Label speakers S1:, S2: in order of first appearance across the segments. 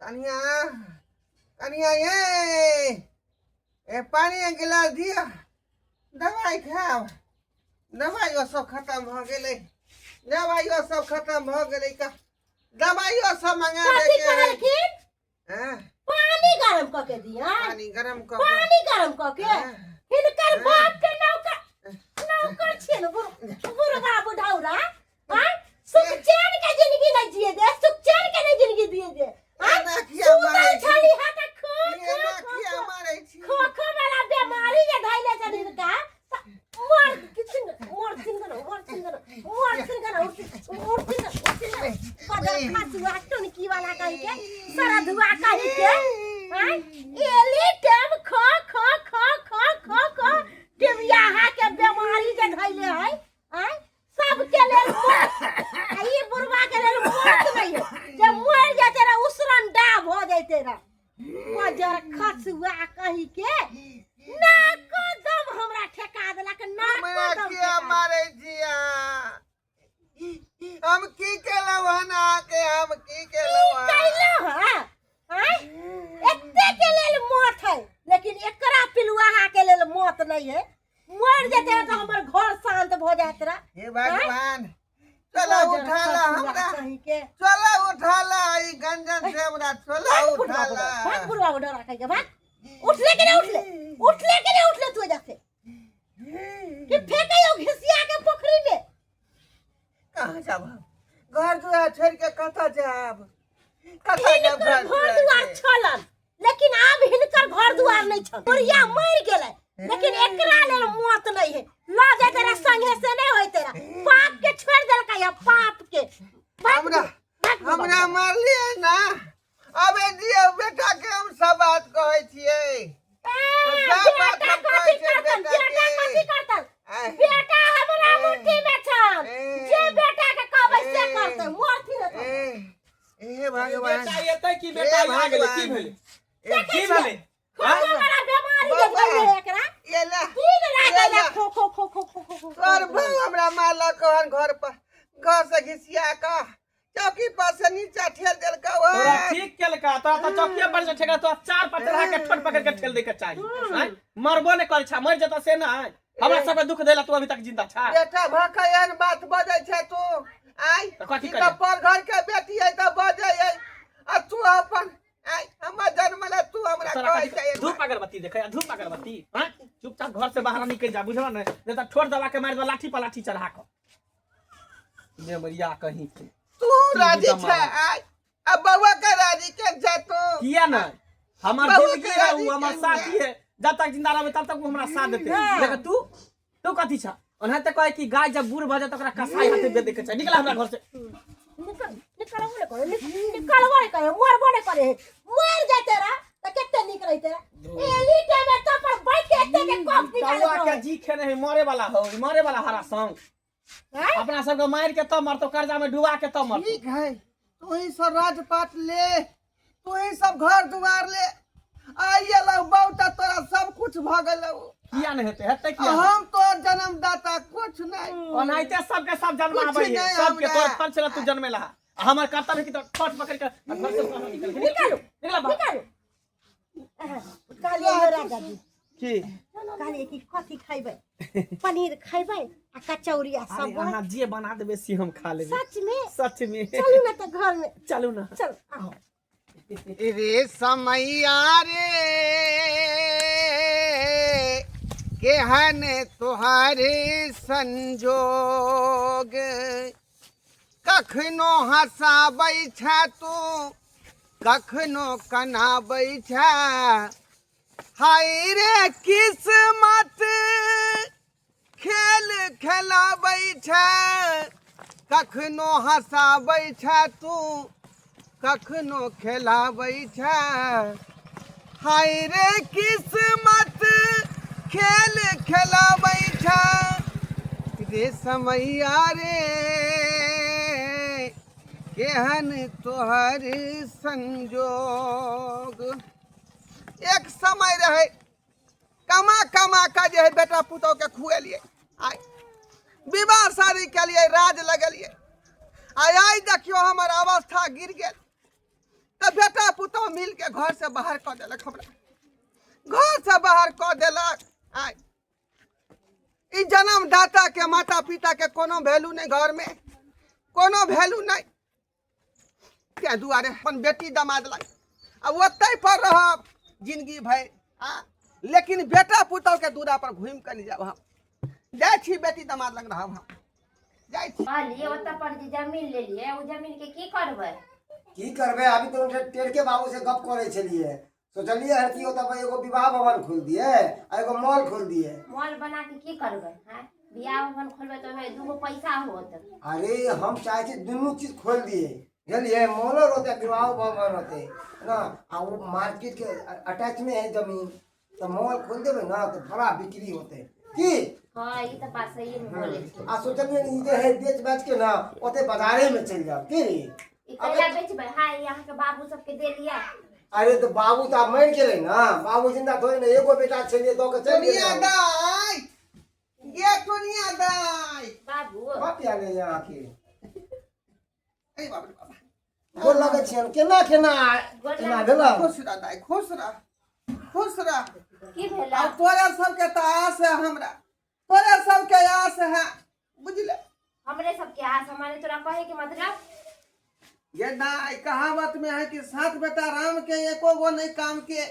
S1: कन्या कन्या ये पानी एक गिलास दिया दवाई खाओ दवाई सब खत्म हो गए दवाई सब खत्म हो गए का दवाई सब मंगा दे के
S2: पानी गरम करके दिया
S1: पानी गरम
S2: करके हिनकर बाप के नौकर छिए न बुढ़ा बुढ़ौरा हां सुख चैन के जिंदगी नहीं जिए दे सुख चैन के नहीं जिंदगी दिए दे हां छाली हाथ खो वाला बीमारी जे धइले शरीर का मोर किसिन पदर खासुआ टनकी वाला कहि के सारा धुआ कहि के हां एली टाइम खो टिबिया हा के बीमारी जे धइले है हां सब के लेल आई बुढ़वा के लेल मौत नहीं है जब मर जाते रे उसरन डाब हो जाते रे पदर खासुआ कहि के ना कदम हमरा ठेका देला के ना कदम
S1: क्या मारे जिया हम की केलौ ना के हम की केलौ
S2: हां एते के लेल मौत है लेकिन एकरा पिलुआ के लेल मौत नहीं है मर जाते तो हमर घर शांत हो जात रे
S1: हे भगवान चलो उठाला हमरा चलो उठाला ई गंजन से हमरा चलो उठाला
S2: भाग बुढ़वा बुढ़ा रखै के भाग उठले के नहीं उठले तू जाते कि फेंकयो घिसिया के पोखरी में
S1: कहां जाब घर दुआर छोड़ के कता जाब
S2: घर दुआर छलन लेकिन अब हिनकर घर दुआर नहीं छ तोरिया मर गेलै लेकिन एकरा लेल मौत नहीं है ला जा तेरा संगे से नहीं होय तेरा पाप के छोड़ देलका या पाप के
S1: हमरा मार लिया ना अबे दियो बेटा के हम सब बात कहै छियै सब बात कहै छियै
S2: बेटा हमरा मुट्ठी में छन जे बेटा के कहबै से करतै मोरथी रे
S1: ए भगवान
S3: बेटा एतै की बेटा आ गेलै की भेलै
S2: हमरा बीमारी जे भइले एकरा
S1: ये ले
S2: तीन लागले खो
S1: तोर भाव हमरा मारलक हन घर पर घर से घिसिया का चौकी पर से नीचे ठेल देलका
S3: तोरा ठीक केलका तो चौकीए पर से ठेका तो चार पर चढ़ा के ठोट पकड़ के ठेल दे के चाहिए मरबो ने कर छा मर जता से ना हमरा सब के दुख देला तू अभी तक जिंदा छा
S1: बेटा भकयन बात बजै छै तू आई
S3: कथि
S1: कर पर घर के बेटी है त बजै है आ तू अपन आई हम जन्मला तू हमरा कहै छै
S3: धूप अगरबत्ती देखे धूप अगरबत्ती हां चुपचाप घर से बाहर निकल जा बुझला ने नहीं तो ठोट दबा के मार दो लाठी पर लाठी चढ़ा के ने मरिया कहीं
S1: तू राजी छै आई अब बउवा के राजी के छै तू
S3: किया ना हमर जिंदगी है वो हमर साथी है जब तक जिंदा रहबे तब तक वो हमरा साथ देते लेकिन तू कथि छ ओना त कहे कि गाय जब बूढ़ भ जाए त ओकरा कसाई हाथे दे दे के छै निकल हमरा घर से
S2: निकलबो नहीं करे मरबो नहीं करे मर जाए तेरा त केते निक रही तेरा एली टाइम में तो पर बैठ के एते के कप निकाल
S3: के जी खेने है मरे वाला हरा संग अपना सब के मार के तब मरतो कर्जा में डुबा के तब मरतो
S1: ठीक है तू ही सब राजपाट ले तू ही सब घर दुआर ले आइए लो बहुत तोरा सब कुछ भ गेलौ
S3: किया नहीं हेते किया
S1: हम तो जन्मदाता कुछ नहीं
S3: ओनाइते सब के सब जन्म आबै है सब के तोर फल से तू जन्मेला हमर कर्तव्य है कि तो ठोट पकड़ के घर से निकालो
S2: काली मेरा दादी
S3: की
S2: काली की कथि खाइबै पनीर खाइबै आ कचौड़ी आ सब
S3: हां जे बना देबे से हम खा लेबे सच में
S2: चलू ना त घर में
S3: चलू ना
S2: चल आओ
S1: रे समैया रे केहन तोहारे संजोग कखनो हंसाबै छै तू कखनो कनाबै छै हाय रे किस्मत खेल खेलाबै छै कखनो हंसाबै छै तू कखनो खेलाबै छै हाय रे किस्मत खेल खेलाबै छै रे समैया रे केहन तोहर संजोग एक समय रहे कमा के जे है बेटा पुतोह के खुएलिए आई विवाह शादी के लिए राज लगलिए आई देखियो हमर अवस्था गिर गेल तो बेटा पुतौ मिल के घर से बाहर कर देलक हमरा, घर से बाहर कर देलक। आय ई जन्मदाता के माता पिता के कोनो वैल्यू नहीं, घर में कोनो वैल्यू नहीं। क्या दुआरे अपन बेटी दामाद लाई अब ओतै पर रहब जिंदगी भर। लेकिन बेटा पुतौ के दूरा पर घूम कर नहीं जाब, हम जाय छी बेटी दामाद लग रहब, हम जाय छी।
S2: कहलिए ओतऽ पर जे जमीन ले लिए, ओ जमीन के की करबै?
S4: की करबे, अभी तो टेढ़के बाबू से गप करे छलिए, सोचलिए है कि ओतऽ एगो विवाह भवन खोल दिए आ एगो मॉल खोल दिए।
S2: मॉल बना के की करबै? हैं बियाह भवन खोलबै तो ओमे दूगो पैसा होत।
S4: अरे हम चाहे छी दुनू चीज खोल दिए, बुझलिए, मॉलो होते विवाह भवन होते ना, आ वो मार्केट के अटैच में है जमीन, तो मॉल खोल देवे ना तो बड़ा बिक्री होते की।
S2: हां ई त बात सही में बोले छी।
S4: आ सोचलिए ई जे है बेच बेच के ना ओते बाजारे में चल जाओ की।
S2: ई कैला बेचबै? हां यहाँ के बाबू सब के दे लिया।
S4: अरे तो बाबू तो मर गेले ना, बाबू जिंदा थोड़े ना, एगो बेटा छलिए दो के चल
S1: दुनिया
S4: गेले।
S1: दाई ये दुनिया दाई
S2: बाबू
S4: बाप या ले यहाँ के
S1: ए बाप रे बाप,
S4: गोर लगे छियन, केना केना केना भेला।
S1: खुश रह दाई, खुश रह, खुश रह।
S2: की भेला?
S1: अब तोरा सबके तो आस है, हमरा तोरा सबके आस है, बुझले।
S2: हमरे सब के आस, हमारे तोरा कहे के मतलब
S1: ये दाई कहावत में है कि सात बेटा राम के एको गो नहीं काम के।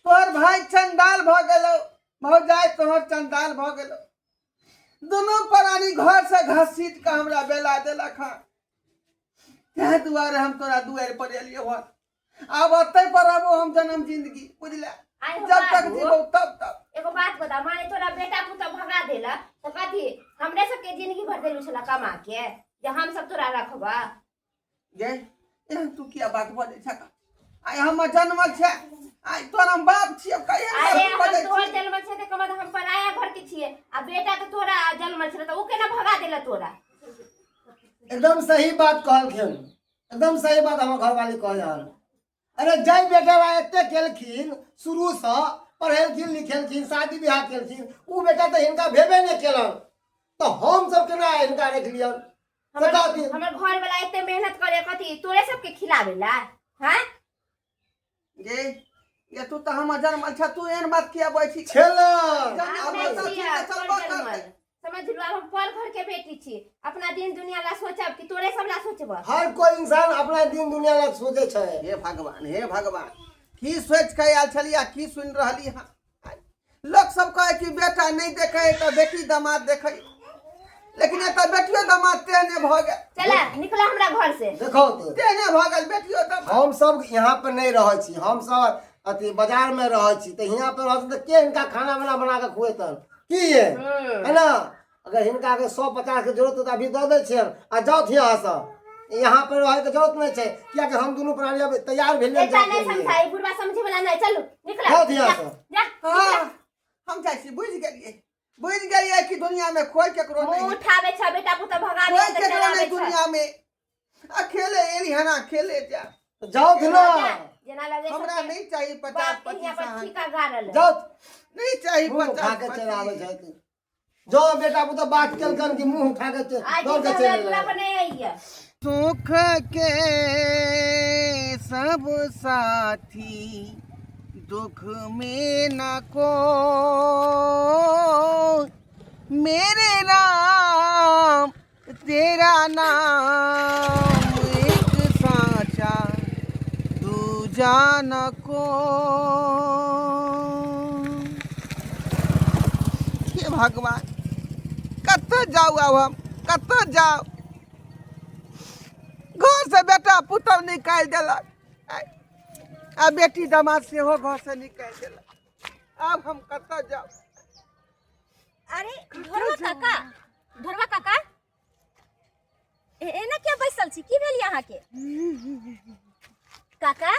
S1: तोहर भाई चंडाल भ गेलो, भौजाई तोहर चंडाल भ गेलो, दोनों प्राणी घर से घसीट के हमरा बेला देलक हन। तें दुआरे हम तोरा दुआर पर एलियो हन। अब अतै पर रहबो हम जन्म जिंदगी, बुझले,
S2: आइ हो
S1: जब तक
S2: बाबू।
S1: जीबो तब तक।
S2: एगो बात बता, माने तोरा बेटा पुता भगा देला तो कथी हमरे सब के जिंदगी भर देलु छला कमा के, जे हम सब तोरा रखबा?
S1: जे एहन तू किया बात बोले छ? आइ हम जन्मल छै, आइ तोरा बाप छियो, कहिया
S2: अरे
S1: हम
S2: हम
S1: बोले
S2: तोहर
S1: छी?
S2: जन्म छे त कमत हम पराया घर के छिए, आ बेटा तो तोरा जन्म छे त ऊ केना भगा देला तोरा?
S4: एकदम सही बात कहलखिन, एकदम सही बात हमर घरवाली कहल। अरे जय बेटा एते केलखिन, शुरू से पढ़ेलखिन लिखेलखिन, शादी ब्याह केलखिन, ऊ बेटा तो हिनका भेबे नहीं केलन, तो हम सब केना हिनका रख लियन?
S2: हमर
S4: बताती
S2: घर वाला इतने मेहनत करे कथी तोरे सब के खिलावेला? हैं
S1: जे ये तू तो हम जन्मल छ, तू एहन बात किया बोलै छी?
S4: छेलन।
S2: समझ लो, हम पर घर के बेटी छी, अपना दिन दुनिया ला सोचब कि तोरे सब ला सोचब?
S4: हर कोई इंसान अपना दिन दुनिया ला सोचे छै।
S1: हे भगवान, हे भगवान, की सोच के आयल छलिया, की सुन रहली हन? लोग सब कहे कि बेटा नहीं देखे तो बेटी दामाद देखे, लेकिन ये तो बेटियो दामाद तेने भ गेल।
S2: चला निकला हमरा घर से।
S4: देखो तो
S1: तेने भ गेल बेटियो दामाद।
S4: हम सब यहाँ पर नहीं रहे छी, हम सब अथी बाजार में रहे छी, तो यहाँ पर रहते तो के इनका खाना बना के खुएतन की है ना। अगर हिनका के 150 के जरूरत हो तो अभी दे दे छियन, आ जाओ यहाँ से, यहाँ पर रहे के जरूरत नहीं है, क्या कि हम दोनों प्राणी अब तैयार भेल
S2: बेटा नहीं समझाई, बुढ़वा समझे वाला नहीं, चलो निकला
S4: जाओ यहाँ से।
S2: जा
S1: हाँ, हम जाइ छी, बुझ गेलिए कि दुनिया में कोई केकरो
S2: मुंह
S1: नहीं,
S2: उठावे छ बेटा पुता भगा दे
S1: कोई
S2: त
S1: केकरो
S2: चलावे
S1: नहीं
S2: छ।
S1: दुनिया में। अकेले एली हना, अकेले जा।
S4: जाओ ना,
S2: जना लगे
S1: हमरा नहीं चाहिए 50-25
S2: पर ठीका गारल है।
S4: जाओ
S1: नहीं चाहिए
S4: मुंह उठा के
S1: 50-25।
S4: चलावे छै तू। जाओ बेटा पुता बात केलकन कि मुंह उठा के
S2: आज
S4: दौड़ के
S2: हमरा
S4: चले
S2: दूरा
S4: गए।
S2: पर नहीं आई है।
S1: सुख के सब साथी, दुख में न को, मेरे राम तेरा नाम एक साचा, दूजा न को। हे भगवान, कत जाऊ अब हम, कत जाऊ? घर से बेटा पुतौ निकाल देलक, आ बेटी दामाद सेहो घर से निकाल देलक। अब हम कत जाऊ?
S5: अरे ढोरवा काका एना क्या बैसल छी? की भेल यहाँ के काका?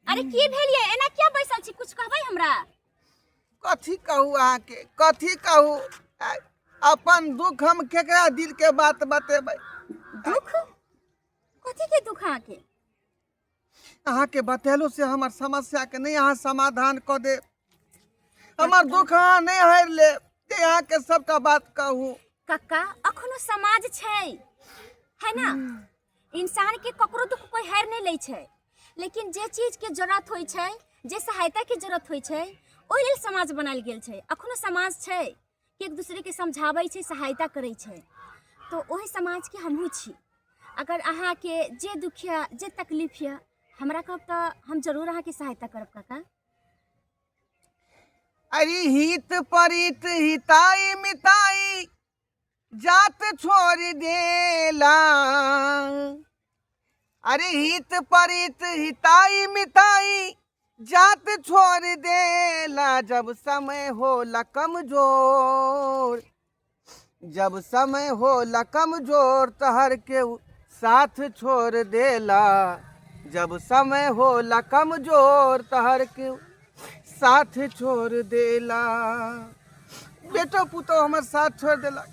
S5: अरे की भेल ये? एना क्या बैसल छी? कुछ कहबै हमरा?
S1: कथी कहू अहाँ के, कथी कहू? अपन दुख हम केकरा दिल के बात बतेबै?
S5: दुख? कथी के दुख अहाँ के?
S1: अहाँ के बतेलो से हमर समस्या के नहीं अहाँ समाधान क दे। हमर दुख अहाँ नहीं हर ले, ते अहाँ के सबटा बात कहू।
S5: काका अखनो समाज छै है ना? इंसान के ककरो दुख कोई हार नहीं लै छै, लेकिन जे चीज के जरूरत होइ छै, जे सहायता के जरूरत होइ छै, ओहि लेल समाज बनायल गेल छै। अखनो समाज छै कि एक दूसरे के समझाबै छै, सहायता करै छै, तो ओहि समाज के हमहूँ छी। अगर अहाँ के जे दुख या जे तकलीफ या हमरा कहब तऽ हम जरूर अहाँ के सहायता करब काका।
S1: अरे हित परित हिताई मिताई जात छोड़ देला। अरे हित परित हिताई मिताई जात छोड़ देला। जब समय होला कमजोर, जब समय होला कमजोर तहर के साथ छोड़ देला। जब समय होला कमजोर तहर के साथ छोड़ देला। बेटो पुतो हमर साथ छोड़ देला,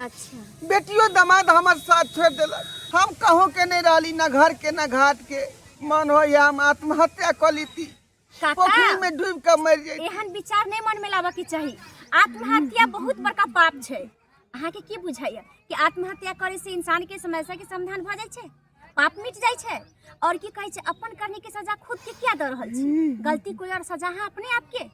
S5: अच्छा
S1: बेटियों दामाद हमर साथ छोड़ देलक। हम कहूँ के नहीं रहली, न घर के न घाट के। मन हो या हम आत्महत्या कर लीती, पोखरी में डूब कर मर जाती।
S5: एहन विचार नहीं मन में लाबा के चाहिए। आत्महत्या बहुत बड़का पाप छै। अहाँ के की बुझाइया कि आत्महत्या करे से इंसान के समस्या के समाधान भ जाय छै, पाप मिट जाय छै? और की कहै छै, अपन करने के सजा खुद के क्या दे रहल छी? गलती कोई और सजा है अपने आप के?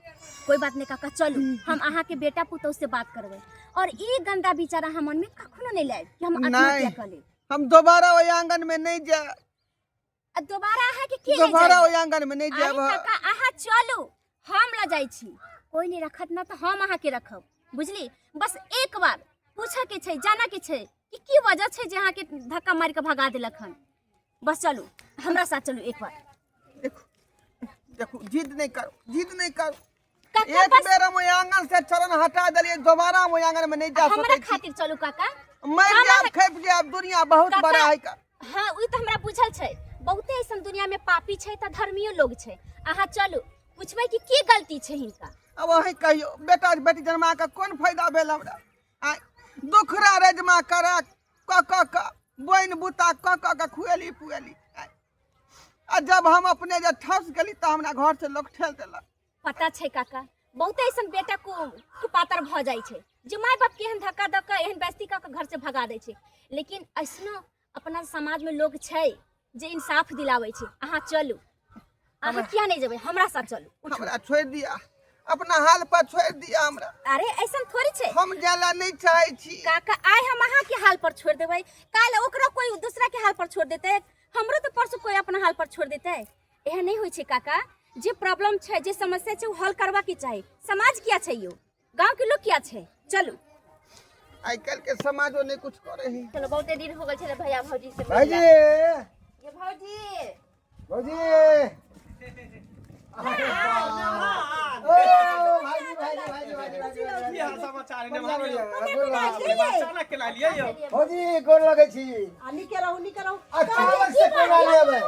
S5: कोई बात नहीं काका, चलू हम अहाँ के बेटा पुतौह से बात करबै और ई गंदा विचार अहाँ मन में कखनो नहीं लायब कि हम आत्महत्या कर लेब।
S1: हम दोबारा ओइ आंगन में नहीं जाए,
S5: दोबारा अहाँ के की
S1: दोबारा ओइ आंगन में नहीं
S5: अरे
S1: जाए।
S5: काका अहाँ चलू, हम ल जाइ छी। कोई नहीं रखत ना तो हम अहाँ के रखब, बुझली? बस एक बार पूछे के छै, जाना के छै कि की वजह छै जे अहाँ के धक्का मार के भगा देलक हन। बस चलू, हमरा साथ चलू एक बार।
S1: देखो देखो, जिद नहीं करो, जिद नहीं करो।
S5: काका
S1: एक बेर हम ओइ आंगन से चरण हटा दिलिए, दोबारा हम ओइ आंगन में नहीं जा
S5: हमरा
S1: सकै छी।
S5: खातिर चलू काका।
S1: मर जाब, खैप जाब, दुनिया बहुत
S5: काका,
S1: बड़ा है का।
S5: हाँ उ तो हमरा बुझल छै। बहुते ऐसन दुनिया में पापी छै त धर्मियो लोग छै। अहाँ चलू, पूछबै कि की गलती छै हिनका।
S1: अब वही कहियो, बेटा बेटी जन्मा का कोन फायदा भेल हमरा? आय दुखरा रजमा करा क बोइन बुता क खुएली पुएली। आ जब हम अपने जे ठस गेली त हमरा घर से लोग ठेल देलक।
S5: पता छै काका, बहुते ऐसन बेटा को कुपातर भ जाइ छै जे माय बाप के एहन धक्का दऽ के एहन बेइज्जती कऽ के घर से भगा दै छै। लेकिन ऐसनो अपना समाज में लोग छै जे इंसाफ दिलाबै छै। अहाँ चलू, अहाँ किया नहीं जेबै? हमरा साथ चलू।
S1: हमरा छोड़ दिया, अपना हाल पर छोड़ दिया हमरा।
S5: अरे ऐसन थोड़ी छै
S1: हम जाला नहीं चाहे छी।
S5: काका, आइ हम अहाँ के हाल पर छोड़ देबै, काल ओकरा कोई दूसरा के हाल पर छोड़ देते, हमरो तो परसों कोई अपना हाल पर छोड़ देते। एहन नहीं होइ छै काका। जे प्रॉब्लम छै, जे समस्या छै, वो हल करबा के चाही। समाज क्या छै यो, गांव के लोग क्या छै? चलू।
S1: आइ काल्हि के समाजो नहीं कुछ करे है।
S5: चलो, बहुते दिन हो गए छले भैया भौजी से
S4: भाईजी,
S5: ये भौजी
S4: भाईजी, ओ भाईजी भाईजी भाईजी भाईजी
S3: की हाल समाचार है? भाभी
S4: भाईजी
S3: अचानक के ला लिए यो।
S4: गोर लगे छी।
S2: निके रहू।
S4: अचानक से कोना लेबै?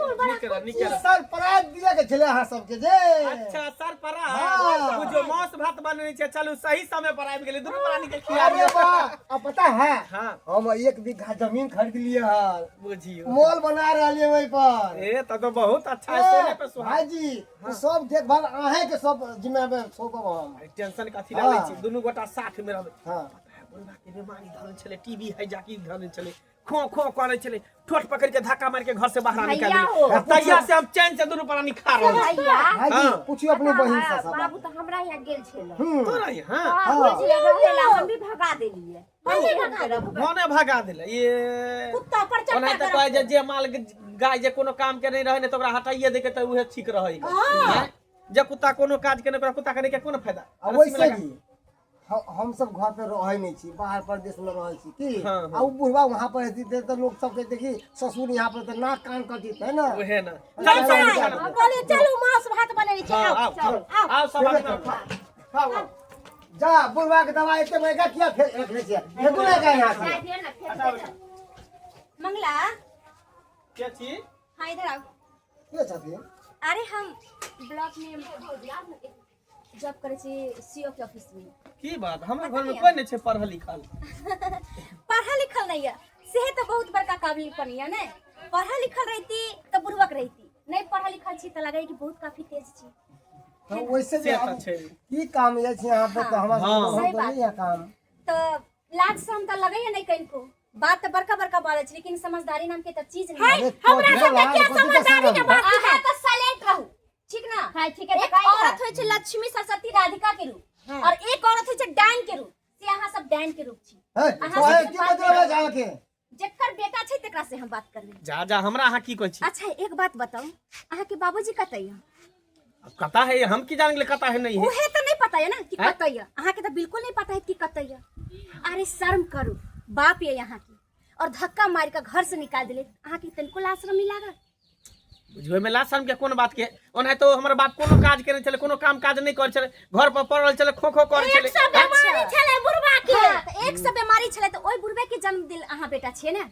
S3: निकल
S4: सरप्राइज दिया के छले अहाँ सबके जे।
S3: अच्छा सर परा
S4: हाँ।
S3: वो जो मांस भात बनने छे, चलू सही समय पर आबि गेले, दुनू प्राणी के खिया
S4: अरे
S3: दिया।
S4: वाह, अब पता है
S3: हाँ
S4: हम 1 बीघा जमीन खरीद लिए हन,
S3: बुझियो।
S4: मॉल बना रहलिए वही पर।
S3: ए त तो बहुत अच्छा है, सोने पे सुहाग।
S4: भाईजी तो सब देखभाल अहे के सब जिम्मे में सौंपब हम।
S3: टेंशन कथी लागे छी, दुनू गोटा साथ में रहबै।
S4: हां,
S3: बुढ़वा के बीमारी धरल छले, टीबी है जाकी धरल छले, खो खो करे छले, ठोट पकड़ के धक्का मार के घर से बाहर निकाल
S5: भैया
S3: दिए।
S5: हो।
S3: तैया से हम चैन से दुनू प्राणी खा रहल छी।
S5: भैया
S4: भाईजी
S3: हाँ।
S4: पूछियो अपनी बहिन से सब।
S5: बाबू तो हमरा यहाँ गेल छले,
S3: तोरा हां
S5: बुझ ले रहेला, हम भी भगा देलिए।
S3: भने भगा देले ये
S2: कुत्ता पर चढ़ा
S3: ओना त कहे जे माल गाय जे कोनो काम के नहीं रहे ने तो ओकरा हटाइए दे के त उहे ठीक रहै। जे कुत्ता कोनो काज के नहीं, ओकरा कुत्ता करे के कोनो फायदा?
S4: अब वैसे ही हम सब घर पे रहे नहीं छी, बाहर प्रदेश में रहे छी की।
S3: हाँ, हाँ।
S4: आ उ बुढ़वा वहां पर रहती थे तो लोग सब के देखी ससुर यहाँ पर तो नाक कान कटी है ना।
S3: ओहे ना।
S4: चल,
S3: चल
S4: चल,
S3: चल
S4: चल।
S2: बोले चलू मांस भात बने छै।
S3: हां आओ
S2: चलो
S3: आओ सब आदमी
S4: खाओ जा, बुढ़वा के दवाई इतने महंगा किया फेंक रखने से फेंकू ना का यहाँ से।
S5: मंगला,
S3: के छी?
S5: हाँ इधर आओ।
S4: के छथि?
S5: अरे हम ब्लॉक में जॉब करे छी, सीओ के ऑफिस में।
S3: की बात, हमरा घर में कोई नहीं छे पढ़ल लिखल।
S5: पढ़ा लिखल नहीं है, सेहे तो बहुत बड़का काबिल कनिया ने। पढ़ा लिखल रहती तो बुढ़वक रहती, नहीं पढ़ा लिखल छी तो लगे कि बहुत काफी तेज छी।
S4: तो वैसे
S3: से
S4: जे
S3: त
S4: अब
S3: छे।
S4: की काम ये छी यहाँ पे तो हमरा
S3: हाँ।
S4: सब
S5: सही
S4: बहुत
S5: बात।
S4: बढ़िया काम।
S5: तो लाज से हम तो लगे नहीं कहीं को बात तो बड़का बड़का बोले छी लेकिन समझदारी नाम के तो चीज नहीं
S4: अरे
S5: है।
S4: तो
S2: हमरा
S4: भेल
S2: सबके
S4: अहाँ
S2: क्या
S4: के कथी के
S2: समझदारी के
S4: शरम?
S2: बात
S5: अहाँ तो साइलेंट रहू ठीक ना।
S2: हां ठीक है
S5: एक औरत होय छै लक्ष्मी सरस्वती राधिका के रूप और एक औरत होय छै डाइन के रूप से अहाँ सब डाइन के रूप छी।
S4: है
S5: अहाँ
S4: तोहे
S5: सबके
S4: की
S5: बात
S4: मतलब है जान के
S5: जेकर बेटा छै तकरा से हम बात करबे।
S3: जा जा हमरा अहाँ की कहै छी
S5: अच्छा एक बात बताओ अहाँ के बाबूजी कतै है?
S3: अब कता है हम की जान ले कता है नहीं है
S5: उहे तो नहीं पता है ना कि
S3: हैं?
S5: कतै है। अहाँ के तो बिल्कुल नहीं पता है कि कतै है। अरे शर्म करू बाप ये यहाँ की और धक्का मार के घर से निकाल दिले अहाँ के तनको लाज शर्म नहीं लागल?
S3: बुझबे में लाज शर्म के कोन बात के ओना तो हमर बाप कोनो काज करे चले कोनो काम काज नहीं करे चले घर पर पड़ल चले खो खो करे चले।
S2: एक सब बीमारी छले बुढ़वा के
S5: हाँ, तो एक से बीमारी छले तो ओई बुढ़वे के जन्म दिल अहाँ बेटा छिए ना।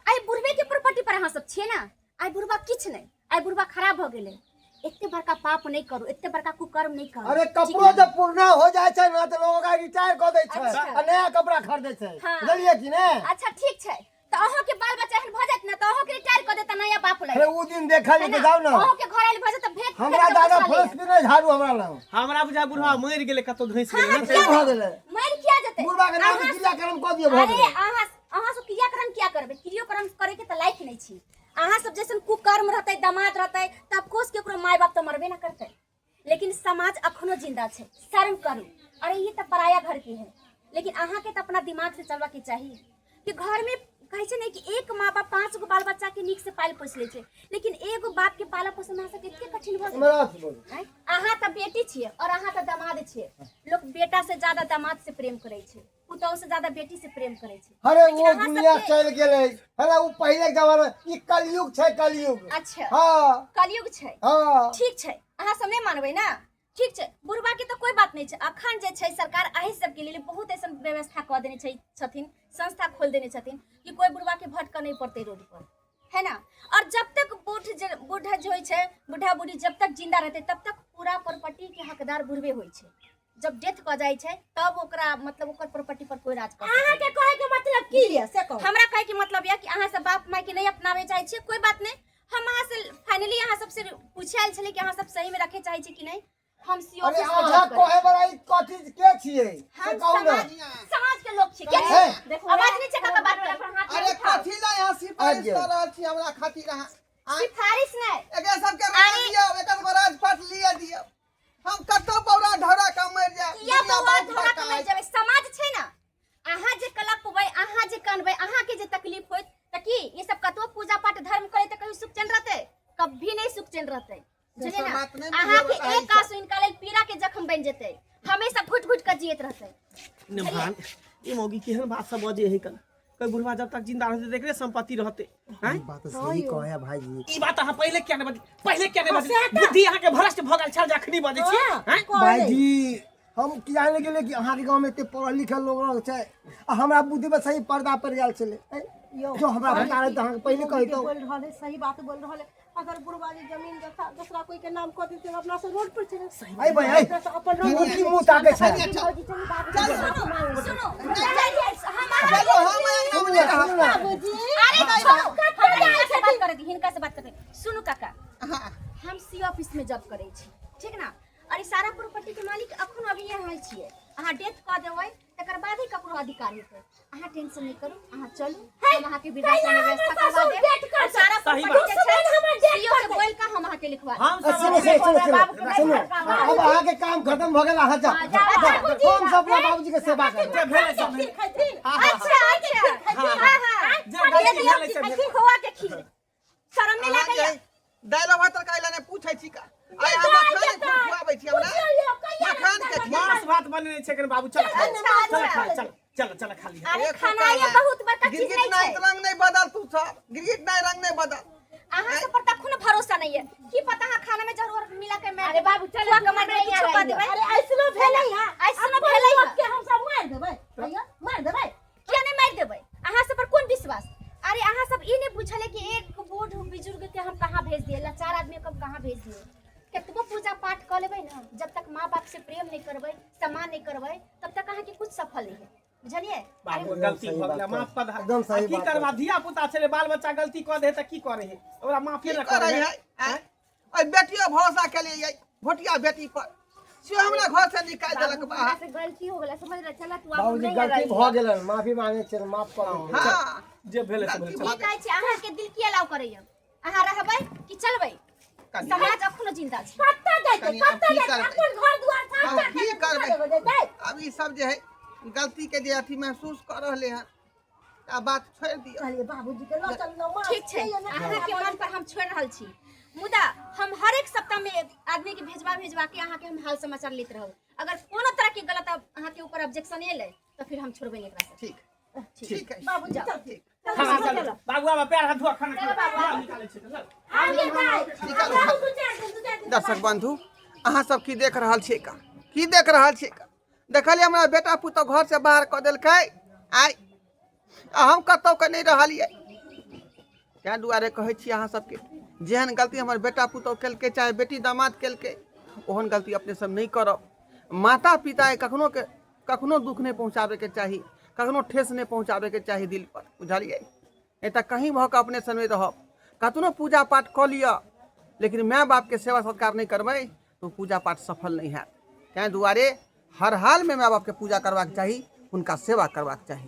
S5: आई बुढ़वे के प्रॉपर्टी पर अहाँ सब छिए ना। आई बुढ़वा किछ नहीं आई बुढ़वा खराब हो गेले। इतने बड़का पाप नहीं करू इतने बड़का कुकर्म नहीं करू।
S4: अरे
S5: ठीक
S4: कपड़ो
S5: ना?
S4: जब पूर्ण हो जाए छै ना तो लोग रिटायर कर दे छै
S5: अच्छा।
S4: आ नया कपड़ा खरीदे छै
S5: हाँ।
S4: बुझलिए कि ने?
S5: अच्छा ठीक छै तो अहाँ के बाल बच्चा एहन भ जात ना तो अहाँ के रिटायर कर देता नया बाप
S4: अरे
S5: लगे
S4: उ दिन देखल
S5: है
S4: तो
S5: ना?
S4: जाओ ना
S5: अहाँ के घर आइल भ जात भेट
S4: हमरा दादा फलस भी नहीं झाड़ू हमरा लंग
S3: हमरा बुझा बुढ़वा मर गेले कतो धइस गेले
S4: की भ गेलै
S5: मर किया जते
S4: बुढ़वा के नाम क्रिया कर्म क दियो भ
S5: अरे
S4: गेलै
S5: अहाँ सब क्रियाक्रम क्या करबे क्रियाक्रम करे के त लायक नहीं छी। अहाँ सब जैसन कुकर्म रहते दामाद रहते तब कोस के ओकरो माय बाप तो मरबे ना करते लेकिन समाज अखनो जिंदा छे शर्म करू। अरे ये तो पराया घर की है लेकिन अहाँ के तो अपना दिमाग से चलवा के चाहिए कि घर में कहे छै नहीं कि एक माँ बाप 5 गो बाल बच्चा के नीक से पाल पोस ले छै लेकिन एगो बाप के पाला पोषण अहाँ सबके एते कठिन भ
S4: हमरा से बोल
S5: गेल। अहाँ तो बेटी छिए और अहाँ तो दामाद छिए। लोग बेटा से ज्यादा दामाद से प्रेम करे छै पुतौह से ज्यादा बेटी से प्रेम करे छै।
S4: अरे
S5: लेकिन
S4: वो
S5: अहाँ
S4: दुनिया
S5: सबके-
S4: चल गेलै है ना उ पहले के जमाना ई कलयुग छै कलयुग
S5: अच्छा
S4: हां
S5: कलयुग छै
S4: हां
S5: ठीक छै अहाँ सब नहीं मानबै ना ठीक छै बुढ़वा के तो कोई बात नहीं छै। अखन जे छै सरकार अही सब के लिए बहुत ऐसा व्यवस्था क देने छै छथिन संस्था खोल देने छथिन कि कोई बुढ़वा के भटक नहीं पड़ते रोड पर है ना। और जब तक बूढ़ा जो होय छै बूढ़ा बूढ़ी जब तक जिंदा रहते तब तक पूरा प्रॉपर्टी के हकदार बुढ़वे होय छै। जब डेथ क जाय छै तब ओकरा मतलब ओकर प्रॉपर्टी पर कोई राज कर
S2: अहाँ के कहे के मतलब की है से कहू।
S5: हमरा कहे के मतलब ये कि अहाँ सब बाप माय के नहीं अपनावे चाहे छी कोई बात नहीं। हम अहाँ से फाइनली अहाँ सब से पूछे आयल छले कि अहाँ सब सही में रखे चाहे छी कि नहीं। हम सीओ
S4: अरे
S5: ऑफिस में
S4: आधा
S5: जॉब करै
S4: कोहे बड़ा ई कथि के छियै से
S5: हम
S4: कहू ना
S5: समाज के लोग छी के
S4: है।
S5: देखो आवाज नीचे का बात कर पर हाथ
S1: अरे
S5: नहीं उठाओ।
S1: कथी ला यहाँ सिफारिश
S4: आगे।
S1: कर रहल छी हमरा खातिर अहाँ
S5: सिफारिश नहीं
S1: एके सबके राज दियो एकर बराज पट लिए दियो हम कतो पौरा ढौरा का मर जाए
S5: या बहुत धोरा कमाई जावे समाज छै ना। अहाँ जे कलपबै अहाँ जे कानबै अहाँ के जे तकलीफ होइत त की ये सब कतो पूजा पाठ धर्म करे त कहीं सुख चैन रहते कभी नहीं सुख चैन रहते बुझलिए ना।
S1: बात नहीं
S5: अहाँ के
S1: बुझाबै
S5: एक आंसू निकाले पीड़ा के जख्म बन जेते हमेशा घुट घुट के जियत रहते।
S3: निभान ई मोगी केहन बात सब बजे है कल कोई बुढ़वा जब तक जिंदा रहते देख रे संपत्ति रहते हैं
S4: ई बात सही कहया भाईजी
S3: ई बात अहाँ पहले क्या नहीं बजी पहले क्या नहीं बजी बुद्धि अहाँ के भ्रष्ट भगल छल जखनी बजे छी हैं
S4: भाईजी हम की जाने गेले कि अहाँ के गांव में एते पढ़ल लिखल लोग छै आ हमरा बुद्धि में सही पर्दा पड़ गेल छले जो हमरा बता रहे त अहाँ के पहले कहितो
S2: बोल रहले सही बात बोल रहले अगर बुढ़वा जी जमीन जथा दूसरा कोई के नाम कर देते अपना से रोड पर चले
S4: आई भाई आई
S2: अपन
S4: मुंह की मुंह ताके छै
S5: सुनो
S1: चलो
S5: हम
S1: हम अंगना में रहा
S2: बाबूजी
S5: अरे छोड़ो हम से बात करे हिनका से बात करे सुनो काका
S1: हाँ
S5: हम सी ऑफिस में जॉब करे छी ठीक ना। और सारा प्रॉपर्टी के मालिक अखन अभी यहाँ छिए अहाँ डेथ क देबै तकर बाद ही ककरो अधिकार हेतै। अहाँ टेंशन नहीं करू अहाँ चलू हम अहाँ के विदा के व्यवस्था करवा देब और सारा
S3: सही
S5: प्रॉपर्टी
S3: बात।
S5: के छै सीओ से बोल के हम अहाँ के लिखवा
S3: हम सब
S4: सुनो सुनो अब अहाँ के काम खत्म भ गेल अहाँ जाओ हम सब अपना बाबूजी के सेवा करब
S3: भेले सब भेले।
S5: अच्छा अच्छा हां हां
S3: जे गलती भेले से भेले।
S5: खोआ के खीर शर्म नहीं लागैया
S1: दाइलो भात तरकारी लाने पूछै छी का आइ हम मखान खुआबै छी हमरा मखान के खीर
S3: मांस भात बनेने छै कन बाबू चल चल चल खाली
S5: अरे खाना ये बहुत बड़का चीज
S1: गिरगिट
S5: नहीं
S1: नहीं
S5: छै।
S1: रंग नहीं बदल तू सब गिरगिट नहीं रंग नहीं बदल
S5: अहाँ सब पर तखन भरोसा नहीं है की पता है खाना में जरूर मिला के मैं
S2: अरे बाबू चल
S5: कमाई में कुछ पा देबै।
S2: अरे ऐसनो भेलै हां
S5: ऐसनो भेलै हँ।
S2: के हम सब मार देबै भैया मार देबै
S5: क्या नहीं मार देबै अहाँ सब पर कोन विश्वास। अरे अहाँ सब ई नहीं पूछले कि एक बूढ़ बुजुर्ग के हम कहाँ भेज दिए लाचार आदमी को हम कहाँ भेज दिए। केतबो पूजा पाठ कर लेबै ना जब तक माँ बाप से प्रेम नहीं करबै सम्मान नहीं करबै तब तक अहाँ के कुछ सफल नहीं है बुझलिए।
S3: बाबू गलती भ गेलै माफ कर
S4: एकदम सही
S3: की
S4: बात
S3: करबा धिया पुता छले बाल बच्चा गलती क दे त की करे है ओकरा माफी न
S1: करे
S3: करे
S1: है ओइ बेटियो भरोसा के लिए भोटिया बेटी पर से हमरा घर से निकाल देलक बाहर।
S5: से गलती हो गेला समझ ले चला तू अब
S4: बाबूजी
S5: नहीं
S4: गलती
S5: रही
S4: भ गेलन, माफी मांगे छियन, माफ करू।
S1: हाँ
S3: जे भेले से भेले
S1: गलती
S3: चल।
S1: भऽ
S5: की कहै छी अहाँ के दिल किया लाव करैया अहाँ रहबै कि चलबै
S1: कनी
S5: समाज अखनो जिंदा छै
S2: कत्ता जाइते
S1: कनी
S2: कत्ता
S1: अब की
S2: जाइते
S1: करबै?
S2: अपन घर दुआर साफ
S1: अब
S2: करके
S1: की करबै?
S2: देबै देतै
S1: अब ई सब जे है गलती के जे अथी महसूस कर रहले हैं आ बात छोड़ दियो।
S2: चलिए बाबूजी के लो चल लो मां
S5: ठीक छै अहाँ के मन पर हम छोड़ रहल छी मुदा हम हर एक सप्ताह में एक आदमी के भेजवा के अहाँ के हम हाल समाचार लेत रहब अगर कोनो तरह के गलत अहाँ के ऊपर ऑब्जेक्शन एले तो फिर हम छोड़बे नहीं एकरा से
S1: ठीक ठीक है
S2: बाबूजी चल
S1: ठीक
S3: खाना चल बाबू अब पैर हाथ धो खाना खा निकाले छै चल।
S2: आगे जाए
S1: निकालू,
S2: अब दू चार दिन
S1: दर्शक बंधु अहाँ सब की देख रहल छियै का की देख रहल छियै का देखलिए हमरा बेटा पुतौ घर से बाहर क देलकै आइ आ हम कतौ के नहीं रहलिए तैं दुआरे कहै छी अहाँ सबके जेहन गलती हमर बेटा पुतौ केलकै चाहे बेटी दामाद केलकै ओहन गलती अपने सब नहीं करब। माता पिता के कखनो दुख नहीं पहुँचाबे के चाही, कखनो ठेस नहीं पहुँचाबे के चाही दिल पर, बुझलिए नहीं तो कहीं भऽ कऽ अपने संगे रहब कतनो पूजा पाठ कऽ लिअ लेकिन माय बाप के सेवा सत्कार नहीं करबै तो पूजा पाठ सफल नहीं हैत। तैं दुआरे हर हाल में माय बाप के पूजा करबाक चाही, हुनका सेवा करबाक चाही।